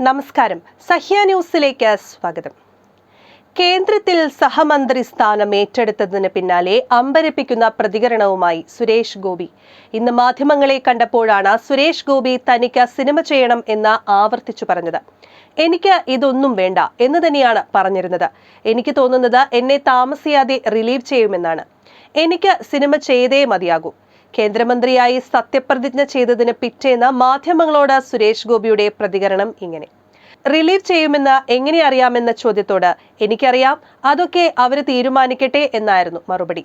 നമസ്കാരം. സഹ്യ ന്യൂസിലേക്ക് സ്വാഗതം. കേന്ദ്രത്തിൽ സഹമന്ത്രി സ്ഥാനം ഏറ്റെടുത്തതിന് പിന്നാലെ അമ്പരപ്പിക്കുന്ന പ്രതികരണവുമായി സുരേഷ് ഗോപി. ഇന്ന് മാധ്യമങ്ങളെ കണ്ടപ്പോഴാണ് സുരേഷ് ഗോപി തനിക്ക് സിനിമ ചെയ്യണം എന്ന് ആവർത്തിച്ചു പറഞ്ഞത്. എനിക്ക് ഇതൊന്നും വേണ്ട എന്ന് തന്നെയാണ് പറഞ്ഞിരുന്നത്. എനിക്ക് തോന്നുന്നത് എന്നെ താമസിയാതെ റിലീവ് ചെയ്യുമെന്നാണ്. എനിക്ക് സിനിമ ചെയ്തേ മതിയാകൂ. കേന്ദ്രമന്ത്രിയായി സത്യപ്രതിജ്ഞ ചെയ്തതിന് പിറ്റേന്ന് മാധ്യമങ്ങളോട് സുരേഷ് ഗോപിയുടെ പ്രതികരണം ഇങ്ങനെ: റിലീവ് ചെയ്യുമെന്ന് എങ്ങനെ അറിയാമെന്ന ചോദ്യത്തോട് എനിക്കറിയാം, അതൊക്കെ അവര് തീരുമാനിക്കട്ടെ എന്നായിരുന്നു മറുപടി.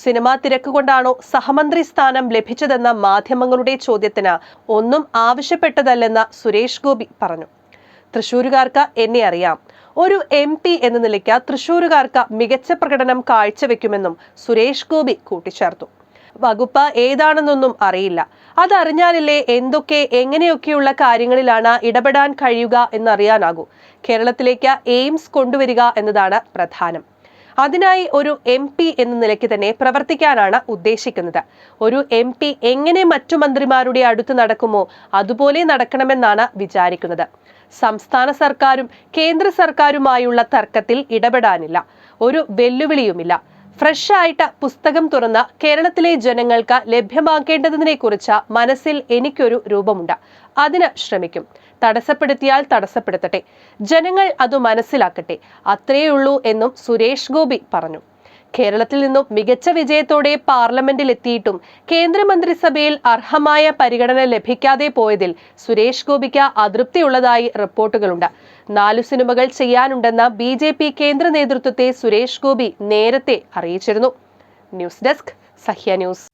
സിനിമാ തിരക്കുകൊണ്ടാണോ സഹമന്ത്രി സ്ഥാനം ലഭിച്ചതെന്ന മാധ്യമങ്ങളുടെ ചോദ്യത്തിന് ഒന്നും ആവശ്യപ്പെട്ടതല്ലെന്ന് സുരേഷ് ഗോപി പറഞ്ഞു. തൃശൂരുകാർക്ക് എന്നെ അറിയാം. ഒരു MP എന്ന നിലയ്ക്ക് തൃശൂരുകാർക്ക് മികച്ച പ്രകടനം കാഴ്ചവെക്കുമെന്നും സുരേഷ് ഗോപി കൂട്ടിച്ചേർത്തു. വകുപ്പ് ഏതാണെന്നൊന്നും അറിയില്ല. അതറിഞ്ഞാലല്ലേ എന്തൊക്കെ എങ്ങനെയൊക്കെയുള്ള കാര്യങ്ങളിലാണ് ഇടപെടാൻ കഴിയുക എന്നറിയാനാകൂ. കേരളത്തിലേക്ക് എയിംസ് കൊണ്ടുവരിക എന്നതാണ് പ്രധാനം. അതിനായി ഒരു MP എന്ന നിലയ്ക്ക് തന്നെ പ്രവർത്തിക്കാനാണ് ഉദ്ദേശിക്കുന്നത്. ഒരു MP എങ്ങനെ മറ്റു മന്ത്രിമാരുടെ അടുത്ത് നടക്കുമോ അതുപോലെ നടക്കണമെന്നാണ് വിചാരിക്കുന്നത്. സംസ്ഥാന സർക്കാരും കേന്ദ്ര സർക്കാരുമായുള്ള തർക്കത്തിൽ ഇടപെടാനില്ല. ഒരു വെല്ലുവിളിയുമില്ല. ഫ്രഷ് ആയിട്ട് പുസ്തകം തുറന്ന് കേരളത്തിലെ ജനങ്ങൾക്ക് ലഭ്യമാക്കേണ്ടതിനെ കുറിച്ച് മനസ്സിൽ എനിക്കൊരു രൂപമുണ്ട്. അതിന് ശ്രമിക്കും. തടസ്സപ്പെടുത്തിയാൽ തടസ്സപ്പെടുത്തട്ടെ, ജനങ്ങൾ അത് മനസ്സിലാക്കട്ടെ, അത്രയുള്ളൂ എന്നും സുരേഷ് ഗോപി പറഞ്ഞു. കേരളത്തിൽ നിന്നും മികച്ച വിജയത്തോടെ പാർലമെന്റിൽ എത്തിയിട്ടും കേന്ദ്രമന്ത്രിസഭയിൽ അർഹമായ പരിഗണന ലഭിക്കാതെ പോയതിൽ സുരേഷ് ഗോപിക്ക് അതൃപ്തിയുള്ളതായി റിപ്പോർട്ടുകളുണ്ട്. 4 സിനിമകൾ ചെയ്യാനുണ്ടെന്ന് BJP കേന്ദ്ര നേതൃത്വത്തെ സുരേഷ് ഗോപി നേരത്തെ അറിയിച്ചിരുന്നു. News desk, Sahya news.